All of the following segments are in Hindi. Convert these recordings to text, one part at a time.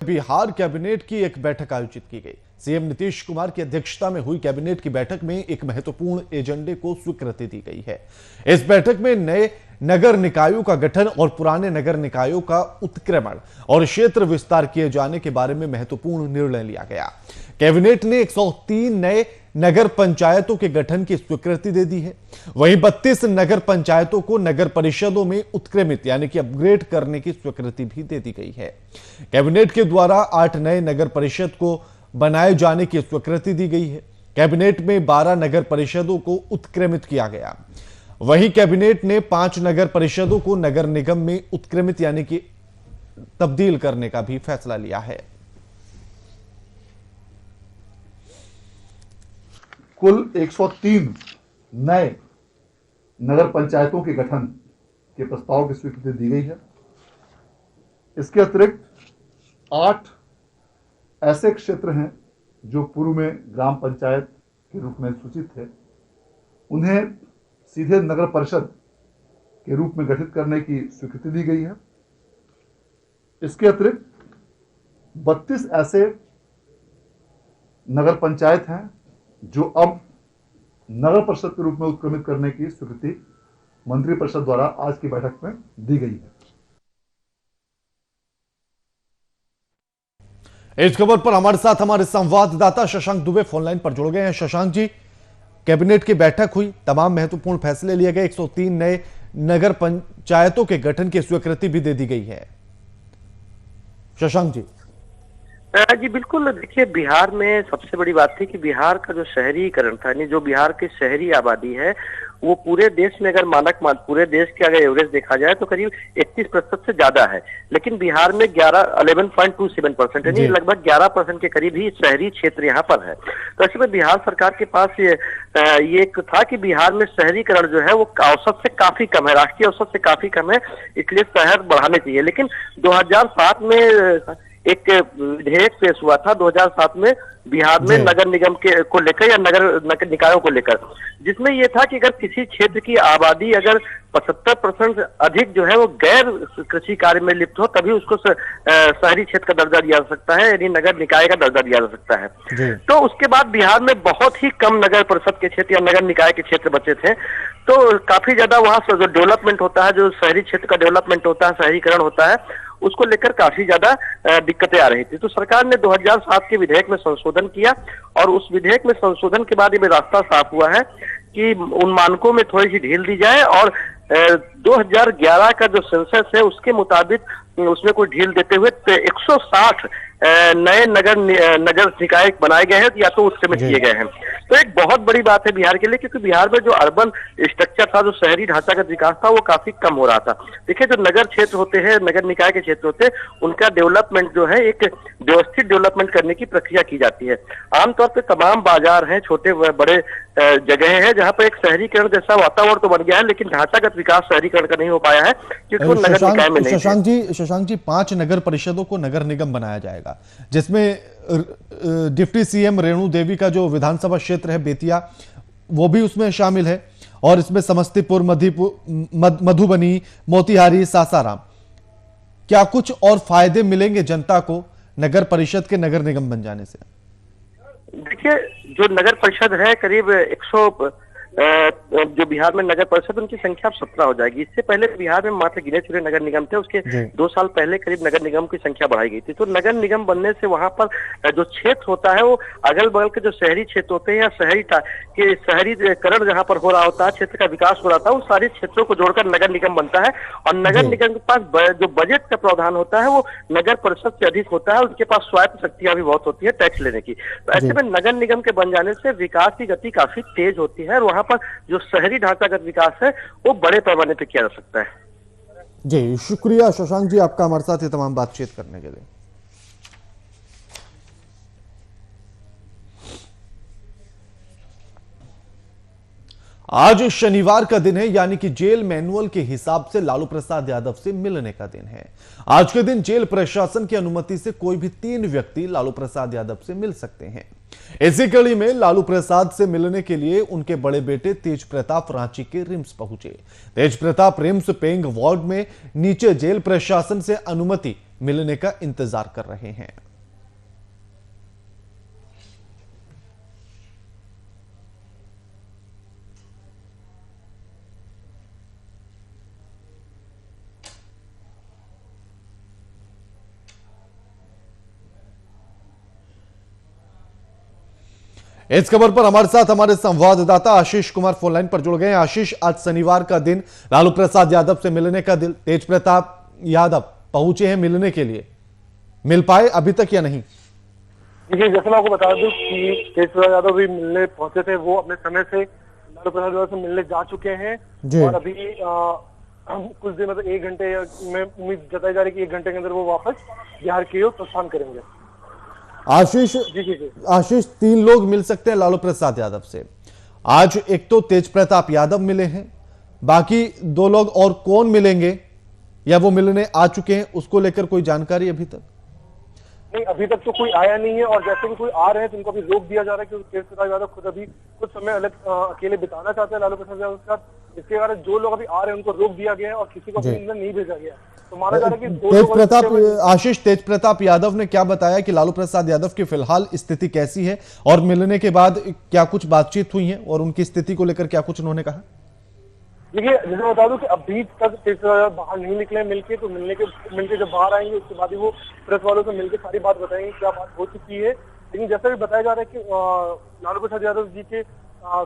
बिहार कैबिनेट की एक बैठक आयोजित की गई। सीएम नीतीश कुमार की अध्यक्षता में हुई कैबिनेट की बैठक में एक महत्वपूर्ण एजेंडे को स्वीकृति दी गई है। इस बैठक में नए नगर निकायों का गठन और पुराने नगर निकायों का उत्क्रमण और क्षेत्र विस्तार किए जाने के बारे में महत्वपूर्ण निर्णय लिया गया। कैबिनेट ने 103 नए नगर पंचायतों के गठन की स्वीकृति दे दी है। वहीं 32 नगर पंचायतों को नगर परिषदों में उत्क्रमित यानी कि अपग्रेड करने की स्वीकृति भी दे दी गई है। कैबिनेट के द्वारा 8 नए नगर परिषद को बनाए जाने की स्वीकृति दी गई है। कैबिनेट में 12 नगर परिषदों को उत्क्रमित किया गया। वहीं कैबिनेट ने 5 नगर परिषदों को नगर निगम में उत्क्रमित यानी कि तब्दील करने का भी फैसला लिया है। कुल 103 नए नगर पंचायतों के गठन के प्रस्ताव की स्वीकृति दी गई है। इसके अतिरिक्त 8 ऐसे क्षेत्र हैं जो पूर्व में ग्राम पंचायत के रूप में सूचित थे, उन्हें सीधे नगर परिषद के रूप में गठित करने की स्वीकृति दी गई है। इसके अतिरिक्त 32 ऐसे नगर पंचायत हैं जो अब नगर परिषद के रूप में उत्क्रमित करने की स्वीकृति मंत्रिपरिषद द्वारा आज की बैठक में दी गई है। इस खबर पर हमारे साथ हमारे संवाददाता शशांक दुबे फोनलाइन पर जुड़ गए हैं। शशांक जी, कैबिनेट की बैठक हुई, तमाम महत्वपूर्ण फैसले लिए गए, 103 नए नगर पंचायतों के गठन की स्वीकृति भी दे दी गई है। शशांक जी। जी बिल्कुल, देखिए बिहार में सबसे बड़ी बात थी कि बिहार का जो शहरीकरण था, यानी जो बिहार की शहरी आबादी है वो पूरे देश में अगर पूरे देश के अगर एवरेज देखा जाए तो करीब 31% से ज्यादा है, लेकिन बिहार में 11.27% यानी लगभग 11% के करीब ही शहरी क्षेत्र यहाँ पर है। तो ऐसे में बिहार सरकार के पास ये एक था कि बिहार में शहरीकरण जो है वो औसत से काफी कम है, राष्ट्रीय औसत से काफी कम है, इसलिए शहर बढ़ाने चाहिए। लेकिन 2007 में एक विधेयक पेश हुआ था 2007 में बिहार में नगर निगम के को लेकर या नगर निकायों को लेकर, जिसमें यह था कि अगर किसी क्षेत्र की आबादी अगर 75% अधिक जो है वो गैर कृषि कार्य में लिप्त हो तभी उसको शहरी क्षेत्र का दर्जा दिया जा सकता है, यानी नगर निकाय का दर्जा दिया जा सकता है। तो उसके बाद बिहार में बहुत ही कम नगर परिषद के क्षेत्र या नगर निकाय के क्षेत्र बचे थे, तो काफी ज्यादा वहां से जो डेवलपमेंट होता है, जो शहरी क्षेत्र का डेवलपमेंट होता है, शहरीकरण होता है, उसको लेकर काफी ज्यादा दिक्कतें आ रही थी। तो सरकार ने 2007 के विधेयक में संशोधन किया और उस विधेयक में संशोधन के बाद ये रास्ता साफ हुआ है कि उन मानकों में थोड़ी सी ढील दी जाए और 2011 का जो सेंसस है उसके मुताबिक उसमें कोई ढील देते हुए 160 नए नगर निकाय बनाए गए हैं या तो उत्क्रमित किए गए हैं। तो एक बहुत बड़ी बात है बिहार के लिए, क्योंकि बिहार में जो अर्बन स्ट्रक्चर था, जो शहरी ढांचागत विकास था, वो काफी कम हो रहा था। देखिए जो नगर क्षेत्र होते हैं, नगर निकाय के क्षेत्र होते हैं, उनका डेवलपमेंट जो है एक व्यवस्थित डेवलपमेंट करने की प्रक्रिया की जाती है। आमतौर पर तमाम बाजार हैं, छोटे बड़े जगह है जहाँ पर एक शहरीकरण जैसा वातावरण तो बन गया है, लेकिन ढांचागत विकास शहरीकरण का नहीं हो पाया है क्योंकि वो नगर निकाय में नहीं। शशांक जी 5 नगर परिषदों को नगर निगम बनाया जाएगा, जिसमें डिप्टी सीएम रेणु देवी का जो विधानसभा क्षेत्र है बेतिया वो भी उसमें शामिल है और इसमें समस्तीपुर, मधुबनी, मोतिहारी, सासाराम। क्या कुछ और फायदे मिलेंगे जनता को नगर परिषद के नगर निगम बन जाने से? देखिए जो नगर परिषद है करीब 100 जो बिहार में नगर परिषद उनकी संख्या अब 17 हो जाएगी। इससे पहले बिहार में मात्र गिने चुने नगर निगम थे, उसके 2 साल पहले करीब नगर निगम की संख्या बढ़ाई गई थी। तो नगर निगम बनने से वहां पर जो क्षेत्र होता है वो अगल बगल के जो शहरी क्षेत्र होते हैं या शहरीकरण जहां पर हो रहा होता है, क्षेत्र का विकास हो रहा था, उन सारे क्षेत्रों को जोड़कर नगर निगम बनता है और नगर निगम के पास जो बजट का प्रावधान होता है वो नगर परिषद से अधिक होता है, उनके पास स्वायत्त शक्तियां भी बहुत होती है टैक्स लेने की। तो ऐसे में नगर निगम के बन जाने से विकास की गति काफी तेज होती है और वहां पर जो शहरी ढांचागत विकास है वो बड़े पैमाने पर किया जा सकता है। जी शुक्रिया शशांक जी आपका हमारे साथ ये तमाम बातचीत करने के लिए। आज शनिवार का दिन है, यानी कि जेल मैनुअल के हिसाब से लालू प्रसाद यादव से मिलने का दिन है। आज के दिन जेल प्रशासन की अनुमति से कोई भी 3 व्यक्ति लालू प्रसाद यादव से मिल सकते हैं। इसी कड़ी में लालू प्रसाद से मिलने के लिए उनके बड़े बेटे तेज प्रताप रांची के रिम्स पहुंचे। तेज प्रताप रिम्स पेइंग वार्ड में नीचे जेल प्रशासन से अनुमति मिलने का इंतजार कर रहे हैं। इस खबर पर हमारे साथ हमारे संवाददाता आशीष कुमार फोन लाइन पर जुड़ गए हैं। आशीष, आज शनिवार का दिन, लालू प्रसाद यादव से मिलने का दिन, तेज प्रताप यादव पहुंचे हैं मिलने के लिए, मिल पाए अभी तक या नहीं? देखिए, जैसे मैं आपको बता दूं कि तेज प्रताप यादव भी मिलने पहुंचे थे। वो अपने समय से लालू प्रसाद यादव से मिलने जा चुके हैं और अभी कुछ देर मतलब 1 घंटे में उम्मीद जताई जा रही है कि 1 घंटे के अंदर वो वापस बिहार की ओर प्रस्थान करेंगे। आशीष, आशीष, 3 लोग मिल सकते हैं लालू प्रसाद यादव से। आज एक तो तेज प्रताप यादव मिले हैं, बाकी 2 लोग और कौन मिलेंगे या वो मिलने आ चुके हैं, उसको लेकर कोई जानकारी अभी तक नहीं? अभी तक तो कोई आया नहीं है और जैसे भी कोई आ रहे हैं तो उनको अभी रोक दिया जा रहा है क्योंकि तेज प्रताप यादव खुद अभी कुछ समय अलग अकेले बिताना चाहते हैं लालू प्रसाद यादव के साथ। इसके कारण जो लोग अभी आ रहे हैं उनको रोक दिया गया है और किसी को भी अंदर नहीं भेजा गया। तो माना जा रहा है कि तेज प्रताप, आशीष, तेज प्रताप यादव ने क्या बताया कि लालू प्रसाद यादव की फिलहाल स्थिति कैसी है और मिलने के बाद क्या कुछ बातचीत हुई है और उनकी स्थिति को लेकर क्या कुछ उन्होंने कहा? देखिए, जैसे बता दूं कि अभी तक तेज प्रताप बाहर नहीं निकले मिलके, तो मिलके जब बाहर आएंगे उसके बाद ही वो प्रेस वालों से मिलकर सारी बात बताएंगे क्या बात हो चुकी है। लेकिन जैसा भी बताया जा रहा है कि लालू प्रसाद यादव जी के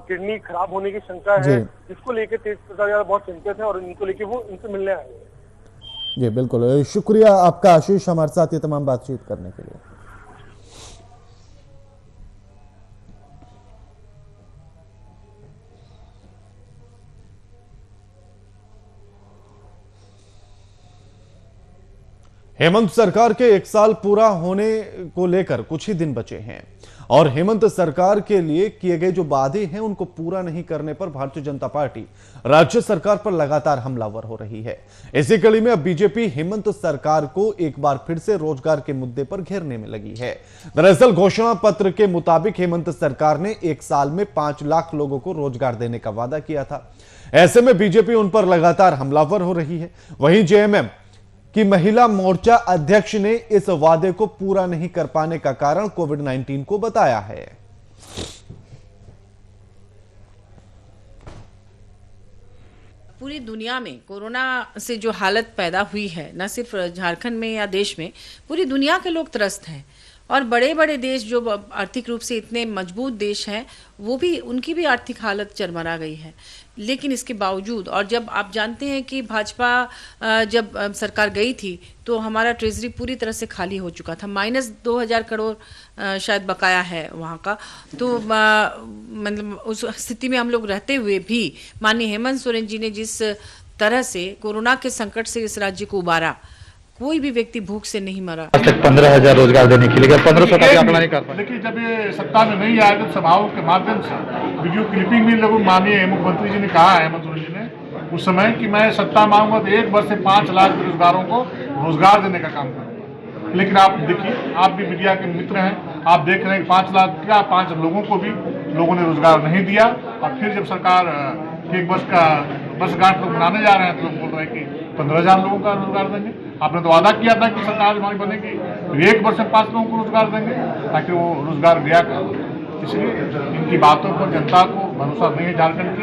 किडनी खराब होने की शंका है, जिसको लेकर तेज प्रताप यादव बहुत चिंतित है और इनको लेकर वो इनसे मिलने आए हैं। जी बिल्कुल, शुक्रिया आपका आशीष, हमारे साथ ये तमाम बातचीत करने के लिए। हेमंत सरकार के 1 साल पूरा होने को लेकर कुछ ही दिन बचे हैं और हेमंत सरकार के लिए किए गए जो वादे हैं उनको पूरा नहीं करने पर भारतीय जनता पार्टी राज्य सरकार पर लगातार हमलावर हो रही है। इसी कड़ी में अब बीजेपी हेमंत सरकार को एक बार फिर से रोजगार के मुद्दे पर घेरने में लगी है। दरअसल घोषणा पत्र के मुताबिक हेमंत सरकार ने 1 साल में 5 लाख लोगों को रोजगार देने का वादा किया था। ऐसे में बीजेपी उन पर लगातार हमलावर हो रही है। वहीं जेएमएम कि महिला मोर्चा अध्यक्ष ने इस वादे को पूरा नहीं कर पाने का कारण कोविड-19 को बताया है। पूरी दुनिया में कोरोना से जो हालत पैदा हुई है, न सिर्फ झारखंड में या देश में, पूरी दुनिया के लोग त्रस्त हैं और बड़े बड़े देश जो आर्थिक रूप से इतने मजबूत देश हैं, वो भी, उनकी भी आर्थिक हालत चरमरा गई है। लेकिन इसके बावजूद, और जब आप जानते हैं कि भाजपा जब सरकार गई थी तो हमारा ट्रेजरी पूरी तरह से खाली हो चुका था, -2000 करोड़ शायद बकाया है वहाँ का। तो मतलब उस स्थिति में हम लोग रहते हुए भी माननीय हेमंत सोरेन जी ने जिस तरह से कोरोना के संकट से इस राज्य को उबारा, कोई भी व्यक्ति भूख से नहीं मरा। आज तक 15,000 रोजगार देने के लिए 1500 का भी आंकड़ा नहीं कर पाए। लेकिन जब ये सत्ता में नहीं आए तो सभाओं के माध्यम से वीडियो क्लिपिंग भी लोग, माननीय मुख्यमंत्री जी ने कहा है, हेमंत सोरेन जी ने उस समय कि मैं सत्ता में आऊंगा तो 1 वर्ष से 5 लाख बेरोजगारों को रोजगार देने का काम करूंगा। लेकिन आप देखिए, आप भी मीडिया के मित्र हैं, आप देख रहे हैं 5 लाख क्या 5 लोगों को भी लोगों ने रोजगार नहीं दिया। और फिर जब सरकार 1 वर्ष का वर्षगांठ लोग मनाने जा रहे हैं तो लोग बोल रहे हैं कि 15,000 लोगों का रोजगार देंगे। आपने तो वादा किया था कि सरकार हमारी बनेगी तो 1 वर्ष में 5 लोगों को रोजगार देंगे, ताकि वो रोजगार दिया करें। इसलिए इनकी बातों पर जनता को भरोसा नहीं है झारखंड के।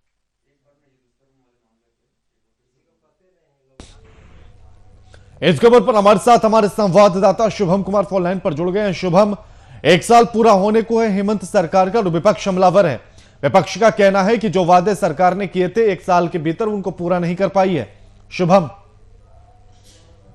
इस खबर पर हमारे साथ हमारे संवाददाता शुभम कुमार फोन लाइन पर जुड़ गए हैं। शुभम, 1 साल पूरा होने को है हेमंत सरकार का, विपक्ष हमलावर है। विपक्ष का कहना है कि जो वादे सरकार ने किए थे 1 साल के भीतर उनको पूरा नहीं कर पाई है। शुभम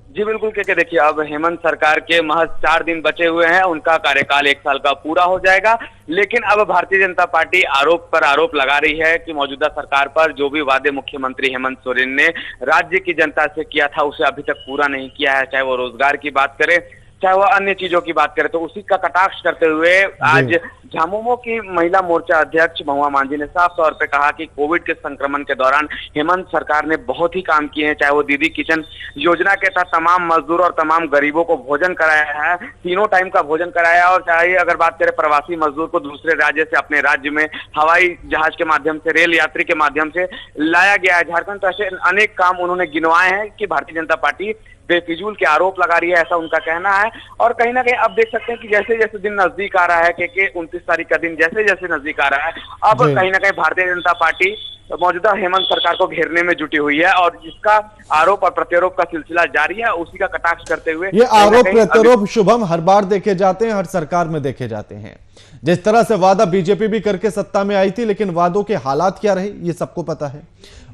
जी बिल्कुल, क्योंकि देखिए अब हेमंत सरकार के महज 4 दिन बचे हुए हैं, उनका कार्यकाल 1 साल का पूरा हो जाएगा। लेकिन अब भारतीय जनता पार्टी आरोप पर आरोप लगा रही है कि मौजूदा सरकार पर जो भी वादे मुख्यमंत्री हेमंत सोरेन ने राज्य की जनता से किया था उसे अभी तक पूरा नहीं किया है। चाहे वो रोजगार की बात करें, चाहे वह अन्य चीजों की बात करें, तो उसी का कटाक्ष करते हुए आज झामुमो की महिला मोर्चा अध्यक्ष महुआ मांझी ने साफ तौर पे कहा कि कोविड के संक्रमण के दौरान हेमंत सरकार ने बहुत ही काम किए हैं। चाहे वो दीदी किचन योजना के तहत तमाम मजदूर और तमाम गरीबों को भोजन कराया है, 3 टाइम का भोजन कराया, और चाहे अगर बात करें प्रवासी मजदूर को दूसरे राज्य से अपने राज्य में हवाई जहाज के माध्यम से, रेल यात्री के माध्यम से लाया गया है झारखंड। तो ऐसे अनेक काम उन्होंने गिनवाए हैं कि भारतीय जनता पार्टी बेफिजूल के आरोप लगा रही है, ऐसा उनका कहना है। और कहीं ना कहीं अब देख सकते हैं कि जैसे जैसे दिन नजदीक आ रहा है के 29 तारीख का दिन जैसे जैसे नजदीक आ रहा है, अब कहीं ना कहीं भारतीय जनता पार्टी मौजूदा हेमंत सरकार को घेरने में जुटी हुई है और जिसका आरोप और प्रत्यारोप का सिलसिला जारी है, उसी का कटाक्ष करते हुए ये आरोप प्रत्यारोप शुभम हर बार देखे जाते हैं, हर सरकार में देखे जाते हैं। जिस तरह से वादा बीजेपी भी करके सत्ता में आई थी, लेकिन वादों के हालात क्या रहे ये सबको पता है।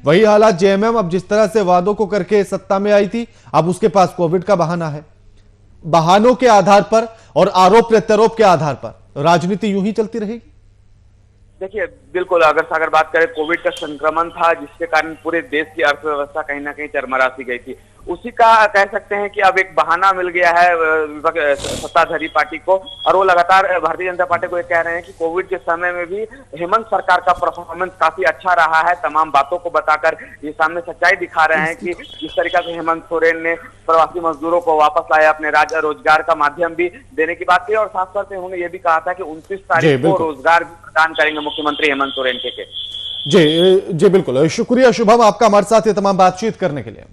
वही हालात जेएमएम अब जिस तरह से वादों को करके सत्ता में आई थी, अब उसके पास कोविड का बहाना है। बहानों के आधार पर और आरोप प्रत्यारोप के आधार पर राजनीति यूं ही चलती रहेगी। देखिए बिल्कुल, अगर बात करें, कोविड का संक्रमण था जिसके कारण पूरे देश की अर्थव्यवस्था कहीं ना कहीं चरमरा सी गई थी, उसी का कह सकते हैं कि अब एक बहाना मिल गया है सत्ताधारी पार्टी को। और वो लगातार भारतीय जनता पार्टी को ये कह रहे हैं कि कोविड के समय में भी हेमंत सरकार का परफॉर्मेंस काफी अच्छा रहा है। तमाम बातों को बताकर ये सामने सच्चाई दिखा रहे हैं कि जिस तरीके से हेमंत सोरेन ने प्रवासी मजदूरों को वापस लाया, अपने राज्य रोजगार का माध्यम भी देने की बात की और साथ साथ उन्होंने ये भी कहा था कि 29 तारीख को रोजगार भी प्रदान करेंगे मुख्यमंत्री हेमंत सोरेन के। जी बिल्कुल, शुक्रिया शुभम आपका हमारे साथ ये तमाम बातचीत करने के लिए।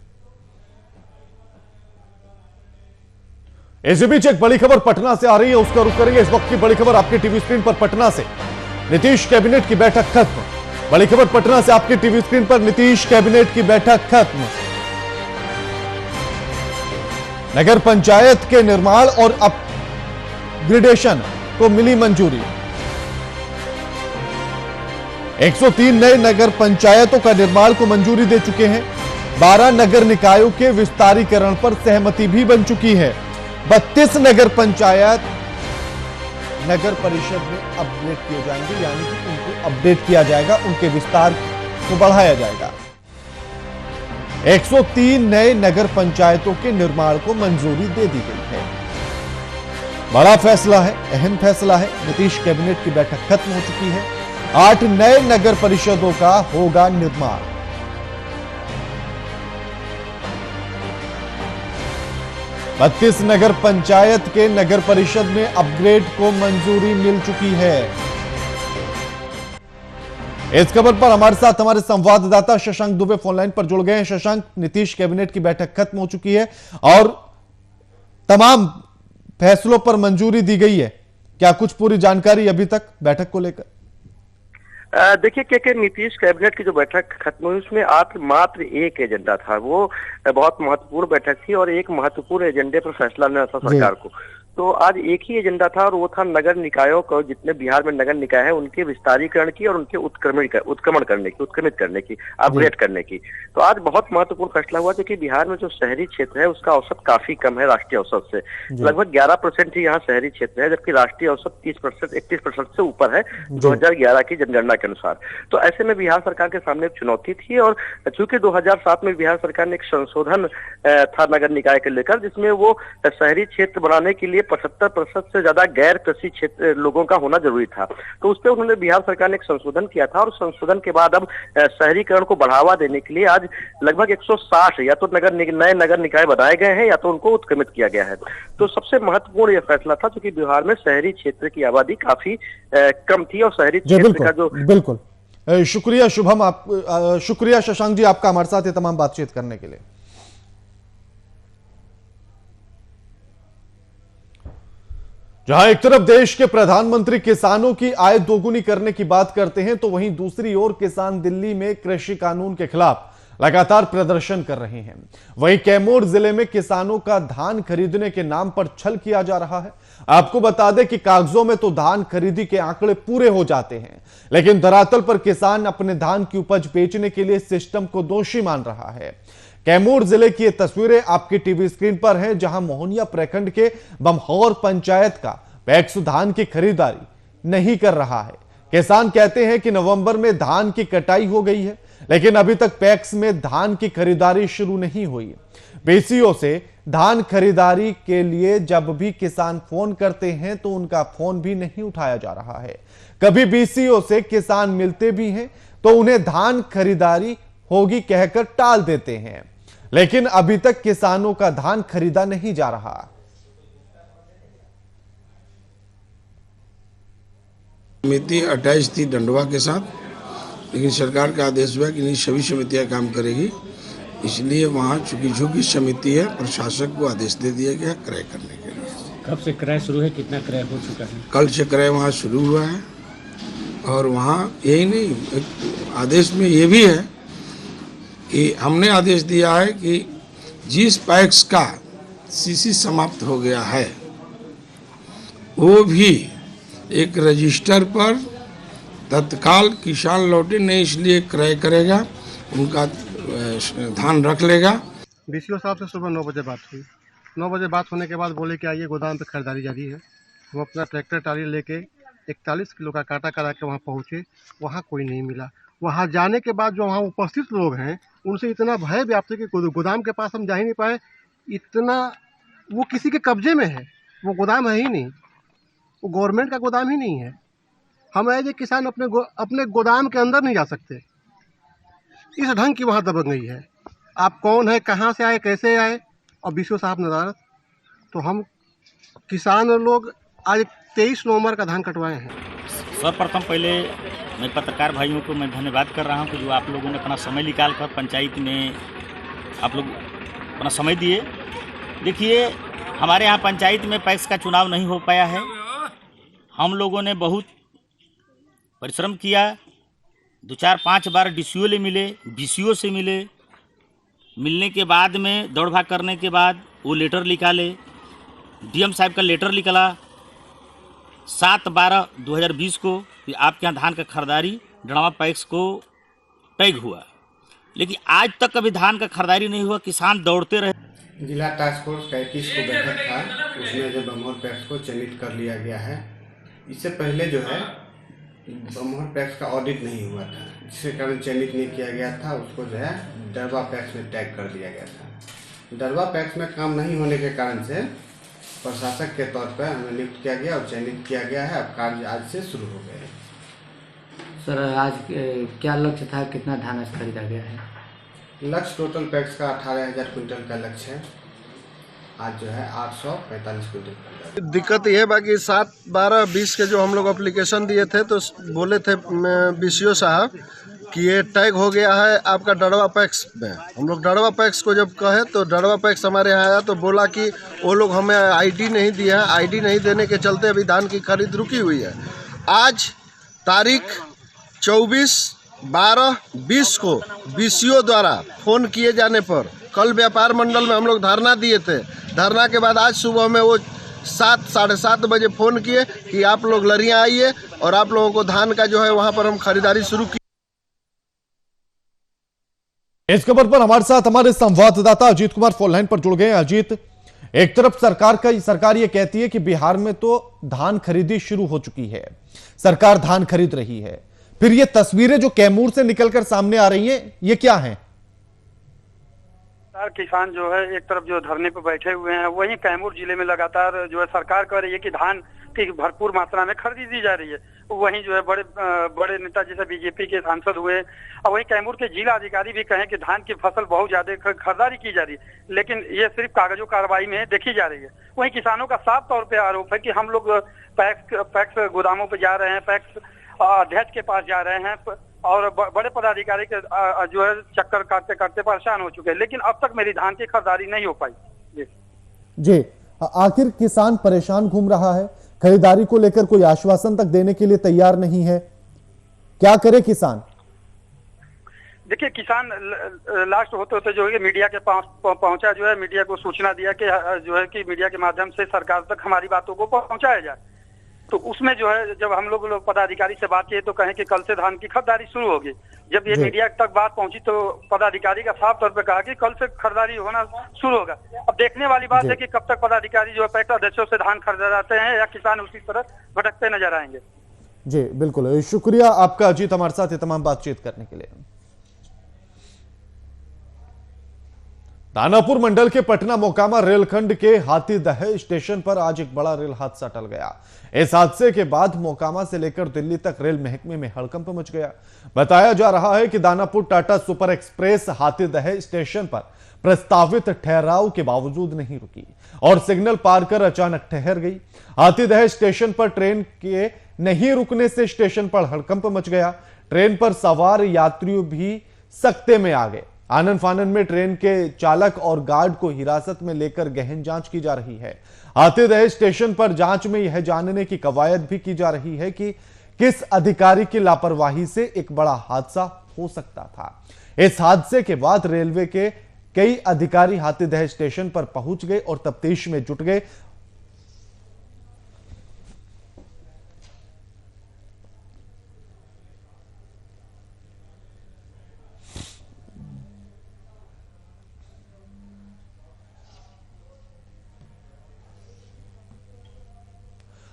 इसी बीच एक बड़ी खबर पटना से आ रही है, उसका रुख करेंगे। इस वक्त की बड़ी खबर आपके टीवी स्क्रीन पर पटना से, नीतीश कैबिनेट की बैठक खत्म। बड़ी खबर पटना से आपके टीवी स्क्रीन पर, नीतीश कैबिनेट की बैठक खत्म। नगर पंचायत के निर्माण और अपग्रेडेशन को मिली मंजूरी। 103 नए नगर पंचायतों का निर्माण को मंजूरी दे चुके हैं। 12 नगर निकायों के विस्तारीकरण पर सहमति भी बन चुकी है। 32 नगर पंचायत नगर परिषद में अपग्रेड किए जाएंगे, यानी कि उनको अपडेट किया जाएगा, उनके विस्तार को बढ़ाया जाएगा। 103 नए नगर पंचायतों के निर्माण को मंजूरी दे दी गई है। बड़ा फैसला है, अहम फैसला है। नीतीश कैबिनेट की बैठक खत्म हो चुकी है। 8 नए नगर परिषदों का होगा निर्माण। बत्तीस नगर पंचायत के नगर परिषद में अपग्रेड को मंजूरी मिल चुकी है। इस खबर पर हमारे साथ हमारे संवाददाता शशांक दुबे फोनलाइन पर जुड़ गए हैं। शशांक, नीतीश कैबिनेट की बैठक खत्म हो चुकी है और तमाम फैसलों पर मंजूरी दी गई है, क्या कुछ पूरी जानकारी अभी तक बैठक को लेकर? देखिए कि नीतीश कैबिनेट की जो बैठक खत्म हुई उसमें मात्र एक एजेंडा था, वो बहुत महत्वपूर्ण बैठक थी और एक महत्वपूर्ण एजेंडे पर फैसला लेना था सरकार को। तो आज एक ही एजेंडा था और वो था नगर निकायों को, जितने बिहार में नगर निकाय है उनके विस्तारीकरण की और उनके उत्क्रमण करने की, अपग्रेड करने की। तो आज बहुत महत्वपूर्ण फैसला हुआ क्योंकि बिहार में जो शहरी क्षेत्र है उसका औसत काफी कम है राष्ट्रीय औसत से। लगभग 11% ही यहाँ शहरी क्षेत्र है, जबकि राष्ट्रीय औसत 31% से ऊपर है 2011 की जनगणना के अनुसार। तो ऐसे में बिहार सरकार के सामने एक चुनौती थी और चूंकि 2007 में बिहार सरकार ने एक संशोधन था नगर निकाय के लेकर, जिसमें वो शहरी क्षेत्र बनाने के लिए 75% से ज्यादा गैर कृषि क्षेत्र लोगों का होना जरूरी था। तो उस पर उन्होंने बिहार सरकार ने एक संशोधन किया था और संशोधन के बाद अब शहरीकरण को बढ़ावा देने के लिए आज लगभग 160 या तो नए नगर निकाय बनाए गए हैं या तो उनको उत्क्रमित किया गया है। तो सबसे महत्वपूर्ण यह फैसला था क्योंकि बिहार में शहरी क्षेत्र की आबादी काफी कम थी और शहरी क्षेत्र का जो बिल्कुल शुक्रिया शुभम, आप शुक्रिया शशांक जी आपका हमारे साथ ये तमाम बातचीत करने के लिए। जहां एक तरफ देश के प्रधानमंत्री किसानों की आय दोगुनी करने की बात करते हैं, तो वहीं दूसरी ओर किसान दिल्ली में कृषि कानून के खिलाफ लगातार प्रदर्शन कर रहे हैं। वहीं कैमूर जिले में किसानों का धान खरीदने के नाम पर छल किया जा रहा है। आपको बता दें कि कागजों में तो धान खरीदी के आंकड़े पूरे हो जाते हैं, लेकिन धरातल पर किसान अपने धान की उपज बेचने के लिए सिस्टम को दोषी मान रहा है। कैमूर जिले की ये तस्वीरें आपकी टीवी स्क्रीन पर हैं, जहां मोहनिया प्रखंड के बमहौर पंचायत का पैक्स धान की खरीदारी नहीं कर रहा है। किसान कहते हैं कि नवंबर में धान की कटाई हो गई है, लेकिन अभी तक पैक्स में धान की खरीदारी शुरू नहीं हुई। बीसीओ से धान खरीदारी के लिए जब भी किसान फोन करते हैं तो उनका फोन भी नहीं उठाया जा रहा है। कभी बीसीओ से किसान मिलते भी हैं तो उन्हें धान खरीदारी होगी कहकर टाल देते हैं, लेकिन अभी तक किसानों का धान खरीदा नहीं जा रहा। समिति 28 थी डंडवा के साथ, लेकिन सरकार का आदेश हुआ कि नहीं, सभी समितियां काम करेगी इसलिए वहाँ चूंकि झुग्गी समिति है, प्रशासक को आदेश दे दिया गया क्रय करने के लिए। कब से क्रय शुरू है, कितना क्रय हो चुका है? कल से क्रय वहाँ शुरू हुआ है और वहाँ यही नहीं, एक आदेश में ये भी है कि हमने आदेश दिया है कि जिस पैक्स का सीसी समाप्त हो गया है वो भी एक रजिस्टर पर तत्काल किसान लौटे नहीं, इसलिए क्रय करेगा, उनका ध्यान रख लेगा। बीसीओ साहब से सुबह 9 बजे बात हुई। 9 बजे बात होने के बाद बोले कि आइए गोदाम पे खरीदारी जारी है। हम अपना ट्रैक्टर ट्राली लेके 41 किलो का काटा करा के वहाँ पहुँचे, वहाँ कोई नहीं मिला। वहाँ जाने के बाद जो वहाँ उपस्थित लोग हैं उनसे इतना भय व्याप्त है कि गोदाम के पास हम जा ही नहीं पाए। इतना वो किसी के कब्जे में है, वो गोदाम है ही नहीं, वो गवर्नमेंट का गोदाम ही नहीं है। हम एज ए किसान अपने गोदाम के अंदर नहीं जा सकते। इस ढंग की वहाँ दबंग गई है। आप कौन है, कहाँ से आए, कैसे आए, और बीसीओ साहब नदारत। तो हम किसान लोग आज 23 नवंबर का धान कटवाए हैं। सर्वप्रथम पहले मैं पत्रकार भाइयों को मैं धन्यवाद कर रहा हूं कि जो आप लोगों ने अपना समय निकाल कर पंचायत में आप लोग अपना समय दिए। देखिए, हमारे यहाँ पंचायत में पैक्स का चुनाव नहीं हो पाया है। हम लोगों ने बहुत परिश्रम किया, 2-4-5 बार डीसीओ ले मिले, बीसीओ से मिले। मिलने के बाद में दौड़ भाग करने के बाद वो लेटर निकाले, डीएम साहब का लेटर निकला 7/12/2020 को कि आपके यहाँ धान का खरीदारी डड़वा पैक्स को टैग हुआ, लेकिन आज तक कभी धान का खरीदारी नहीं हुआ। किसान दौड़ते रहे। जिला टास्क फोर्स का 21 को बैठक था, उसमें जो बमोर पैक्स को चिन्हित कर लिया गया है। इससे पहले जो है बमोर पैक्स का ऑडिट नहीं हुआ था, जिसके कारण चिन्हित नहीं किया गया था, उसको जो है डरवा पैक्स में टैग कर दिया गया था। डरवा पैक्स में काम नहीं होने के कारण से प्रशासक के तौर पर हमें नियुक्त किया गया और चयनित किया गया है। अब कार्य आज से शुरू हो गए हैं। सर, आज क्या लक्ष्य था, कितना धान आज खरीदा गया है? लक्ष्य टोटल पैक्स का 18,000 क्विंटल का लक्ष्य है। आज जो है 845 क्विंटल। दिक्कत ये है बाकी 7/12/20 के जो हम लोग एप्लीकेशन दिए थे तो बोले थे बीसीओ साहब कि ये टैग हो गया है आपका डड़वा पैक्स में। हम लोग डड़वा पैक्स को जब कहे तो डड़वा पैक्स हमारे यहाँ आया तो बोला कि वो लोग हमें आईडी नहीं दिए हैं, आईडी नहीं देने के चलते अभी धान की खरीद रुकी हुई है। आज तारीख 24/12/20 को बीसीओ द्वारा फ़ोन किए जाने पर कल व्यापार मंडल में हम लोग धरना दिए थे। धरना के बाद आज सुबह में वो 7-7:30 बजे फ़ोन किए कि आप लोग लरियाँ आइए और आप लोगों को धान का जो है वहाँ पर हम खरीदारी शुरू की। इस खबर पर हमारे साथ हमारे संवाददाता अजीत कुमार फोन लाइन पर जुड़ गए हैं। अजीत, एक तरफ सरकार ये कहती है कि बिहार में तो धान खरीदी शुरू हो चुकी है, सरकार धान खरीद रही है, फिर ये तस्वीरें जो कैमूर से निकलकर सामने आ रही हैं, ये क्या हैं? किसान जो है एक तरफ जो धरने पर बैठे हुए हैं, वहीं कैमूर जिले में लगातार जो है सरकार कह रही है कि धान की भरपूर मात्रा में खरीदी जा रही है। वहीं जो है बड़े नेता जैसे बीजेपी के सांसद हुए और वहीं कैमूर के जिला अधिकारी भी कहें कि धान की फसल बहुत ज्यादा खरीदारी की जा रही है, लेकिन ये सिर्फ कागजों कार्रवाई में देखी जा रही है। वहीं किसानों का साफ तौर पे आरोप है कि हम लोग पैक्स गोदामों पे जा रहे हैं, पैक्स अध्यक्ष के पास जा रहे हैं और बड़े पदाधिकारी के जो है चक्कर काटते काटते परेशान हो चुके हैं, लेकिन अब तक मेरी धान की खरीदारी नहीं हो पाई। जी, आखिर किसान परेशान घूम रहा है, खरीदारी को लेकर कोई आश्वासन तक देने के लिए तैयार नहीं है, क्या करे किसान? देखिए, किसान लास्ट होते होते जो है मीडिया के पास पहुंचा, जो है मीडिया को सूचना दिया कि जो है कि मीडिया के माध्यम से सरकार तक हमारी बातों को पहुंचाया जाए। तो उसमें जो है जब हम लोग पदाधिकारी से बात किए तो कहें कि कल से धान की खरीदारी शुरू होगी। जब ये मीडिया तक बात पहुंची तो पदाधिकारी का साफ तौर पे कहा कि कल से खरीदारी होना शुरू होगा। अब देखने वाली बात है कि कब तक पदाधिकारी जो है पैक्स अध्यक्षों से धान खरीदाते हैं या किसान उसी तरह भटकते नजर आएंगे। जी बिल्कुल, शुक्रिया आपका अजीत, हमारे साथ ये तमाम बातचीत करने के लिए। दानापुर मंडल के पटना मोकामा रेलखंड के हाथीदह स्टेशन पर आज एक बड़ा रेल हादसा टल गया। इस हादसे के बाद मोकामा से लेकर दिल्ली तक रेल महकमे में हड़कंप मच गया। बताया जा रहा है कि Danapur Tata super express Hathidah station पर प्रस्तावित ठहराव के बावजूद नहीं रुकी और सिग्नल पार कर अचानक ठहर गई। हाथीदह स्टेशन पर ट्रेन के नहीं रुकने से स्टेशन पर हड़कंप मच गया। ट्रेन पर सवार यात्रियों भी सकते में आ गए। आनन फानन में ट्रेन के चालक और गार्ड को हिरासत में लेकर गहन जांच की जा रही है। हाथीदह स्टेशन पर जांच में यह जानने की कवायद भी की जा रही है कि किस अधिकारी की लापरवाही से एक बड़ा हादसा हो सकता था। इस हादसे के बाद रेलवे के कई अधिकारी हाथीदह स्टेशन पर पहुंच गए और तफ्तीश में जुट गए।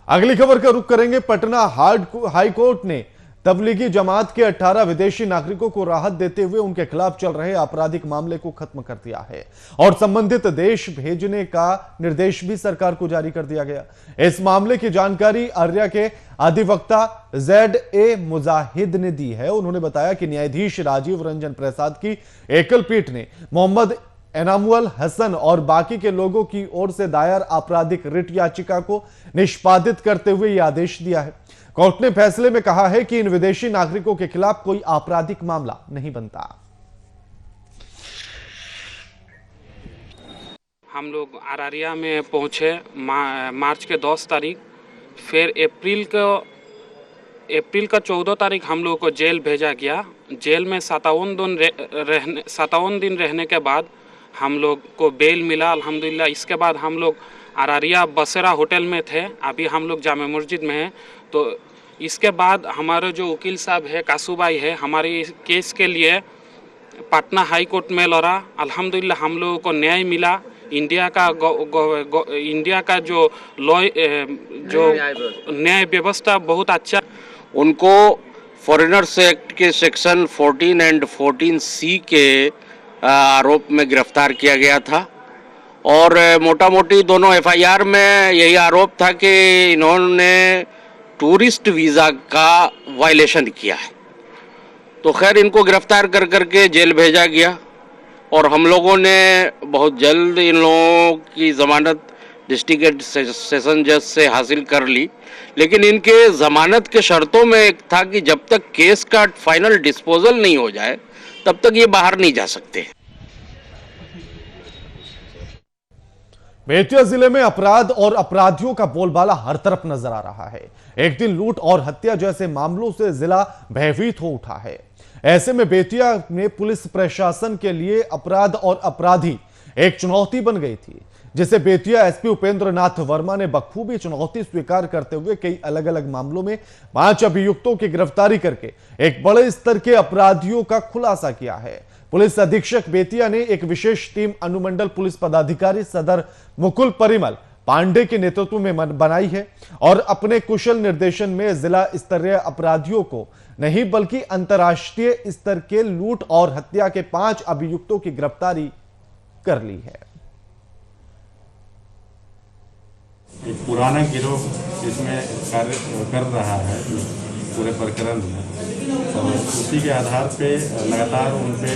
अगली खबर का रुख करेंगे। पटना हाई कोर्ट ने तबलीगी जमात के 18 विदेशी नागरिकों को राहत देते हुए उनके खिलाफ चल रहे आपराधिक मामले को खत्म कर दिया है और संबंधित देश भेजने का निर्देश भी सरकार को जारी कर दिया गया। इस मामले की जानकारी आर्या के अधिवक्ता ZA मुजाहिद ने दी है। उन्होंने बताया कि न्यायाधीश राजीव रंजन प्रसाद की एकल पीठ ने मोहम्मद एनामुअल हसन और बाकी के लोगों की ओर से दायर आपराधिक रिट याचिका को निष्पादित करते हुए यह आदेश दिया है। कोर्ट ने फैसले में कहा है कि इन विदेशी नागरिकों के खिलाफ कोई आपराधिक मामला नहीं बनता। हम लोग अरारिया में पहुंचे मार्च के 10 तारीख, फिर अप्रैल का 14 तारीख हम लोग को जेल भेजा गया। जेल में 57 दिन रहने के बाद हम लोग को बेल मिला अल्हम्दुलिल्लाह। इसके बाद हम लोग अरारिया बसेरा होटल में थे, अभी हम लोग जामे मस्जिद में हैं। तो इसके बाद हमारे जो वकील साहब है कासूबाई है, हमारे केस के लिए पटना हाई कोर्ट में लड़ा। अल्हम्दुलिल्लाह हम लोगों को न्याय मिला। इंडिया का जो लॉ जो न्याय व्यवस्था बहुत अच्छा। उनको फॉरेनर्स एक्ट के सेक्शन 14 एंड 14C के आरोप में गिरफ्तार किया गया था और मोटा मोटी दोनों FIR में यही आरोप था कि इन्होंने टूरिस्ट वीज़ा का वायलेशन किया है। तो खैर इनको गिरफ्तार कर करके जेल भेजा गया और हम लोगों ने बहुत जल्द इन लोगों की जमानत डिस्ट्रिक्ट सेशन जज से हासिल कर ली। लेकिन इनके जमानत के शर्तों में एक था कि जब तक केस का फाइनल डिस्पोजल नहीं हो जाए तब तक ये बाहर नहीं जा सकते। बेतिया जिले में अपराध और अपराधियों का बोलबाला हर तरफ नजर आ रहा है। एक दिन लूट और हत्या जैसे मामलों से जिला भयभीत हो उठा है। ऐसे में बेतिया में पुलिस प्रशासन के लिए अपराध और अपराधी एक चुनौती बन गई थी, जिसे बेतिया SP उपेंद्र नाथ वर्मा ने बखूबी चुनौती स्वीकार करते हुए कई अलग अलग मामलों में 5 अभियुक्तों की गिरफ्तारी करके एक बड़े स्तर के अपराधियों का खुलासा किया है। पुलिस अधीक्षक बेतिया ने एक विशेष टीम अनुमंडल पुलिस पदाधिकारी सदर मुकुल परिमल पांडे के नेतृत्व में बनाई है और अपने कुशल निर्देशन में जिला स्तरीय अपराधियों को नहीं बल्कि अंतर्राष्ट्रीय स्तर के लूट और हत्या के 5 अभियुक्तों की गिरफ्तारी कर ली है। एक पुराना गिरोह इसमें कार्य कर रहा है पूरे प्रकरण में, और उसी के आधार पे लगातार उन पे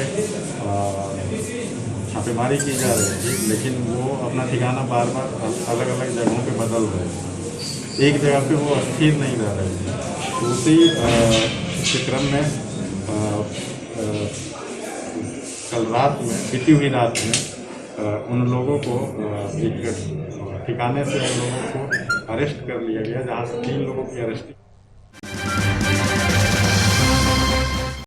छापेमारी की जा रही थी, लेकिन वो अपना ठिकाना बार बार अलग अलग जगहों पे बदल रहे थे, एक जगह पे वो स्थिर नहीं रह रहे थे। तो उसी के क्रम में कल रात में, बीती हुई रात में उन लोगों को एक ठिकाने से उन लोगों को अरेस्ट कर लिया गया, जहाँ से 3 लोगों की अरेस्ट